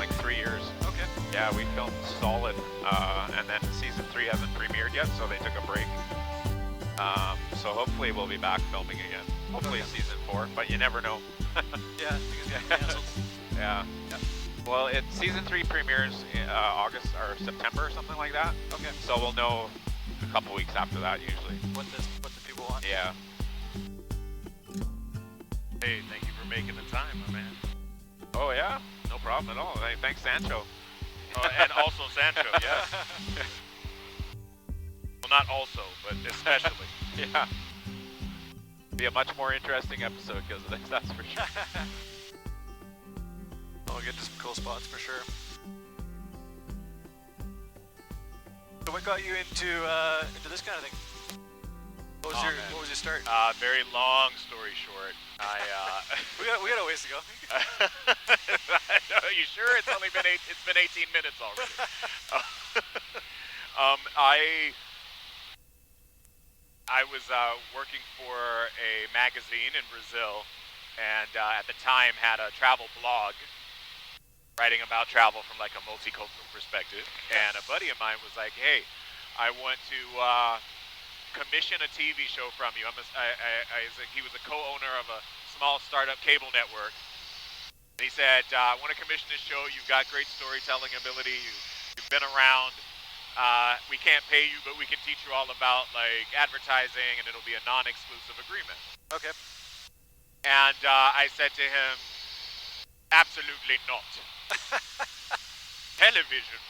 like 3 years. Okay. Yeah, we filmed solid, and then season 3 hasn't premiered yet, so they took a break. So hopefully we'll be back filming again. Hopefully season 4, but you never know. Yeah, because it got canceled. Yeah. Well, season 3 premieres in August or September or something like that. Okay. So we'll know a couple weeks after that usually. What the people want. Yeah. Hey, thank you for making the time, my man. Oh yeah, no problem at all. Hey, thanks, Sancho. Oh, and also Sancho, yes. Well, not also, but especially. Yeah. Be a much more interesting episode because of this, that's for sure. We'll get to some cool spots for sure. So what got you into this kind of thing? What was your start? Very long story short, we got a ways to go. Are you sure? It's only been 18 minutes already. I was working for a magazine in Brazil, and at the time had a travel blog, writing about travel from like a multicultural perspective. And a buddy of mine was like, "Hey, I want to commission a TV show from you." He was a co-owner of a small startup cable network. And he said, "I want to commission this show. You've got great storytelling ability. You've been around. We can't pay you, but we can teach you all about like advertising, and it'll be a non-exclusive agreement." Okay. And I said to him, "Absolutely not. Television?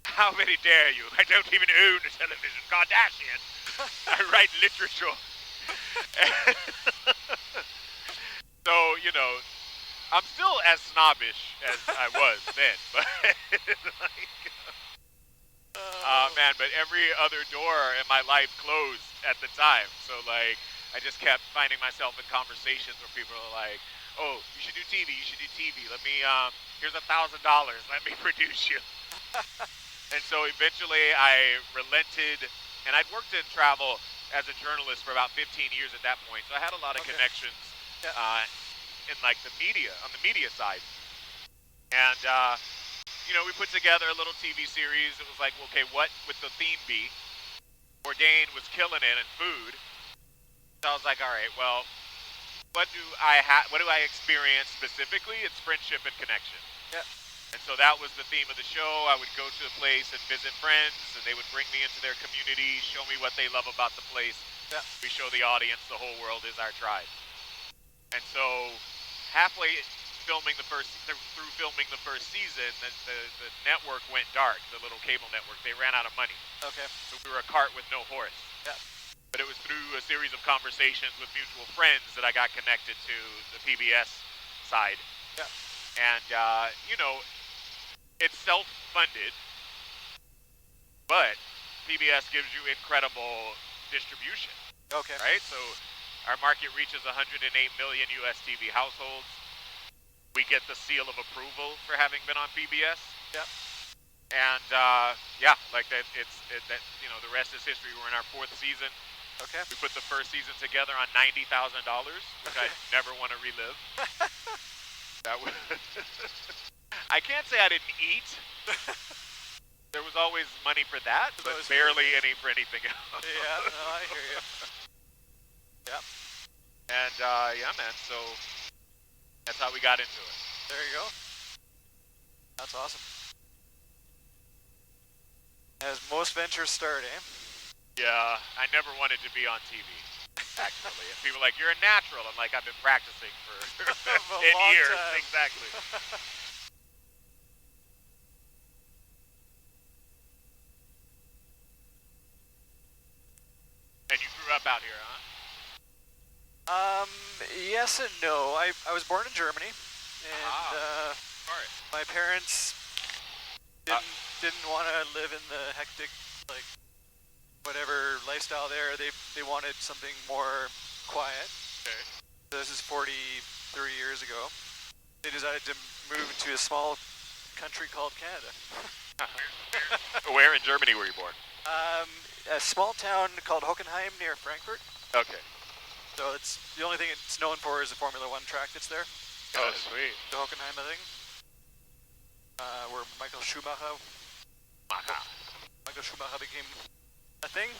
How very dare you? I don't even own a television. Kardashian. I write literature." So, you know, I'm still as snobbish as I was then, but man, but every other door in my life closed at the time. So like, I just kept finding myself in conversations where people are like, "Oh, you should do TV. You should do TV. Let me, here's $1,000. Let me produce you." And so eventually I relented, and I'd worked in travel as a journalist for about 15 years at that point. So I had a lot of connections in like the media, on the media side. And, you know, we put together a little TV series. It was like, okay, what would the theme be? Bourdain was killing it in food. So I was like, all right, well, what do I experience specifically? It's friendship and connection. Yeah. And so that was the theme of the show. I would go to a place and visit friends, and they would bring me into their community, show me what they love about the place. Yeah. We show the audience the whole world is our tribe. And so halfway through filming the first season, the network went dark, the little cable network. They ran out of money. Okay. So we were a cart with no horse. Yeah. But it was through a series of conversations with mutual friends that I got connected to the PBS side. Yeah. And, you know, it's self-funded, but PBS gives you incredible distribution. Okay. Right? So our market reaches 108 million US TV households. We get the seal of approval for having been on PBS. Yeah. And, yeah, like that, you know, the rest is history. We're in our 4th season. Okay. We put the first season together on $90,000, which I never want to relive. That was I can't say I didn't eat. There was always money for that, but barely any for anything else. Yeah, no, I hear you. Yeah. And, yeah, man, so that's how we got into it. There you go. That's awesome. As most ventures start, eh? Yeah, I never wanted to be on TV, actually. And people are like, "You're a natural." I'm like, I've been practicing for 10 years. Time. Exactly. And you grew up out here, huh? Yes and no. I was born in Germany, and Sorry. my parents didn't want to live in the hectic, like, whatever lifestyle there. They wanted something more quiet. Okay. This is 43 years ago. They decided to move to a small country called Canada. Where in Germany were you born? A small town called Hockenheim near Frankfurt. Okay. So it's the only thing it's known for is the Formula One track that's there. Oh, sweet. The Hockenheim thing. Schumacher. Michael Schumacher became a thing.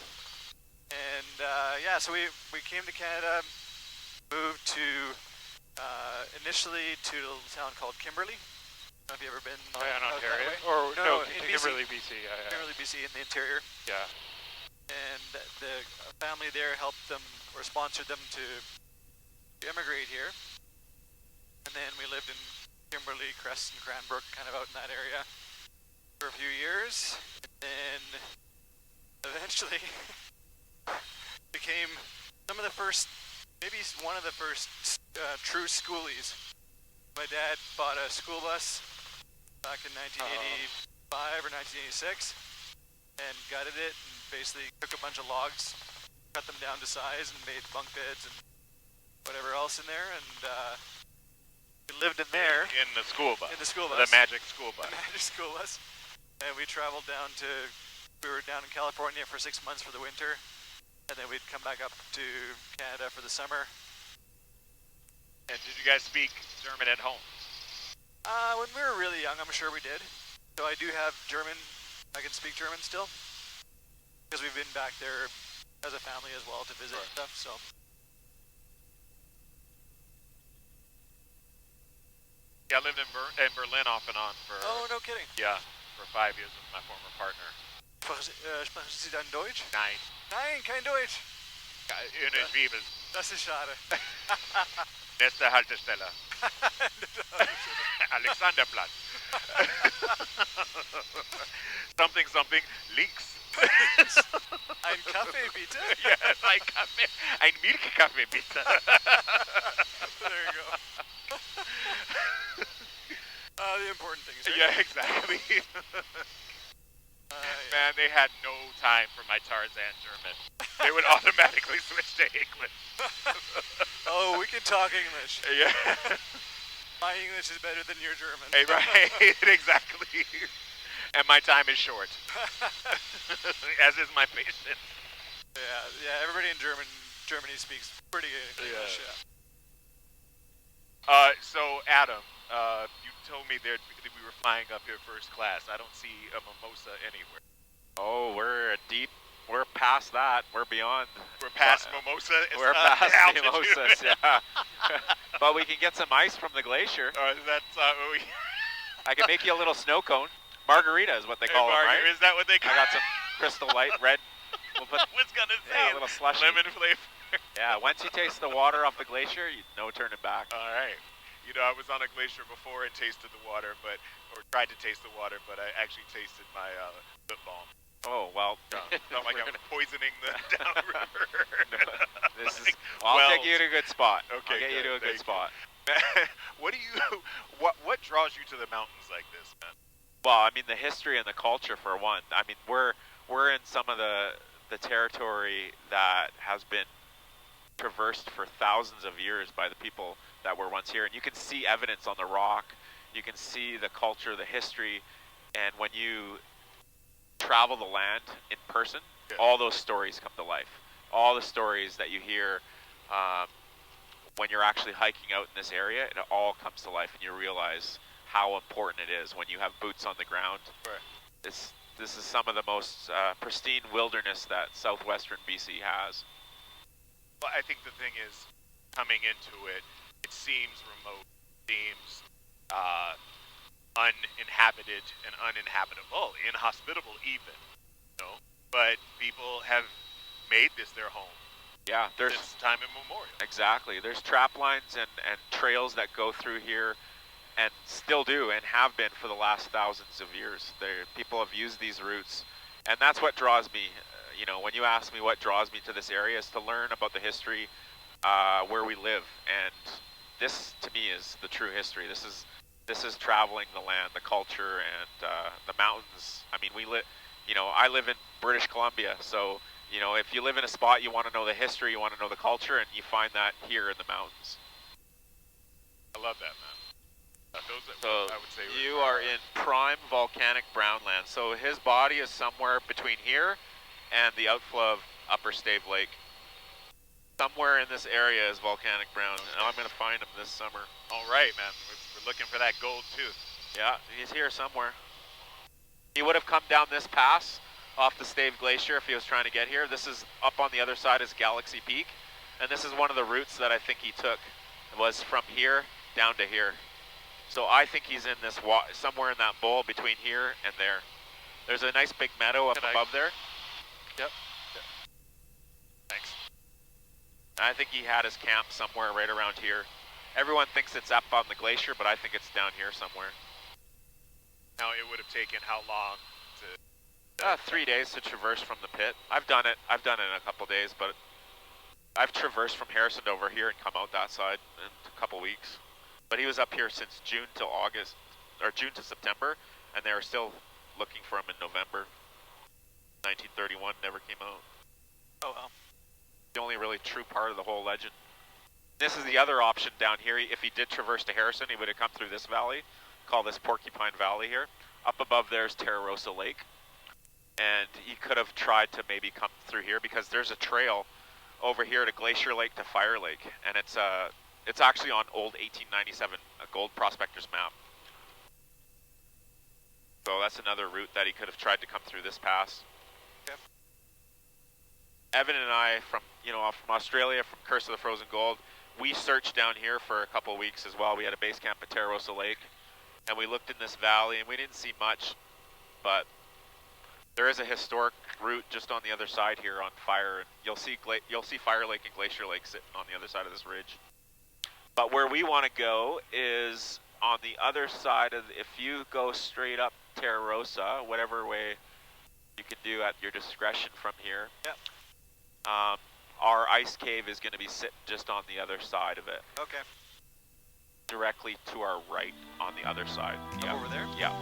And yeah, so we came to Canada, moved to initially to a little town called Kimberley. I don't know if you ever been. Oh yeah, in out that Ontario. way. Or no, in Kimberley, BC. Yeah. Kimberley, BC, in the interior. Yeah. And the family there helped them or sponsored them to immigrate here. And then we lived in Kimberley, Crest, and Cranbrook, kind of out in that area for a few years. And then eventually became some of the first, maybe one of the first true schoolies. My dad bought a school bus back in 1985 or 1986 and gutted it and basically took a bunch of logs, cut them down to size, and made bunk beds and whatever else in there. And we lived in there. In the school bus. In the school bus. The magic school bus. The magic school bus. And we traveled down to, we were down in California for 6 months for the winter. And then we'd come back up to Canada for the summer. And did you guys speak German at home? When we were really young, I'm sure we did. So I do have German. I can speak German still. Because we've been back there as a family as well to visit and stuff, so. Yeah, I lived in Berlin off and on for... Oh, no kidding. Yeah, for 5 years with my former partner. Sprechen Sie dann Deutsch? Nein. Nein, kein Deutsch. In den Bibel. Das ist schade. Nächste Haltestelle. Alexanderplatz. something, links. Ein Kaffee, bitte? Yes, ein Kaffee. Ein Milchkaffee, bitte. There you go. The important things, right? Yeah, exactly. Man, they had no time for my Tarzan German. They would automatically switch to English. Oh, we can talk English. Yeah. My English is better than your German. Hey, right, exactly. And my time is short. As is my patience. Yeah, everybody in Germany speaks pretty good English, yeah. So, Adam, you told me that we were flying up here first class. I don't see a mimosa anywhere. Oh, we're past that. We're beyond. We're past mimosa. We're past altitude. mimosas, yeah. But we can get some ice from the glacier. That's I can make you a little snow cone. Margarita is what they call them, right? Is that what they call I got some Crystal Light red. We'll put, I was gonna say a little slushy. lemon flavor. Yeah, once you taste the water off the glacier, no turning back. All right. You know, I was on a glacier before and tasted the water, or tried to taste the water, but I actually tasted my lip balm. Oh, well. Felt like I'm poisoning the downriver. I'll take you to a good spot. Okay, I'll get you to a good spot. What draws you to the mountains like this, man? Well, I mean, the history and the culture, for one. I mean, we're in some of the territory that has been traversed for thousands of years by the people that were once here. And you can see evidence on the rock. You can see the culture, the history. And when you travel the land in person, all those stories come to life. All the stories that you hear when you're actually hiking out in this area, it all comes to life, and you realize how important it is when you have boots on the ground. Right. This is some of the most pristine wilderness that southwestern BC has. Well, I think the thing is, coming into it, it seems remote, seems uninhabited and uninhabitable, inhospitable even, you know? But people have made this their home. Yeah, there's since time immemorial. Exactly. There's trap lines and trails that go through here, and still do, and have been for the last thousands of years. People have used these routes, and that's what draws me. You know, when you ask me what draws me to this area, is to learn about the history where we live, and this to me is the true history. This is traveling the land, the culture, and the mountains. I mean, I live in British Columbia, so you know, if you live in a spot, you want to know the history, you want to know the culture, and you find that here in the mountains. I love that, man. So I would say you are in prime volcanic brownland. So his body is somewhere between here and the outflow of Upper Stave Lake. Somewhere in this area is volcanic brown, and I'm going to find him this summer. All right, man. We're looking for that gold tooth. Yeah, he's here somewhere. He would have come down this pass off the Stave Glacier if he was trying to get here. This is up on the other side is Galaxy Peak, and this is one of the routes that I think he took. It was from here down to here. So I think he's in this somewhere in that bowl between here and there. There's a nice big meadow up above there. Yep. Thanks. I think he had his camp somewhere right around here. Everyone thinks it's up on the glacier, but I think it's down here somewhere. Now it would have taken how long to... 3 days to traverse from the pit. I've done it in a couple days, but I've traversed from Harrison to over here and come out that side in a couple weeks. But he was up here since June till August, or June to September, and they were still looking for him in November. 1931 never came out. Oh well. The only really true part of the whole legend. This is the other option down here. If he did traverse to Harrison, he would have come through this valley. Call this Porcupine Valley here. Up above there's Terra Rosa Lake. And he could have tried to maybe come through here because there's a trail over here to Glacier Lake to Fire Lake. And it's actually on old 1897 gold prospector's map. So that's another route that he could have tried to come through this pass. Yep. Evan and I from Australia, from Curse of the Frozen Gold, we searched down here for a couple of weeks as well. We had a base camp at Terra Rosa Lake, and we looked in this valley, and we didn't see much, but there is a historic route just on the other side here on Fire, and you'll see Fire Lake and Glacier Lake sitting on the other side of this ridge. But where we want to go is on the other side of, if you go straight up Terra Rosa, whatever way you can do at your discretion from here. Yep. Our ice cave is going to be sitting just on the other side of it. Okay. Directly to our right on the other side. Up over there? Yeah.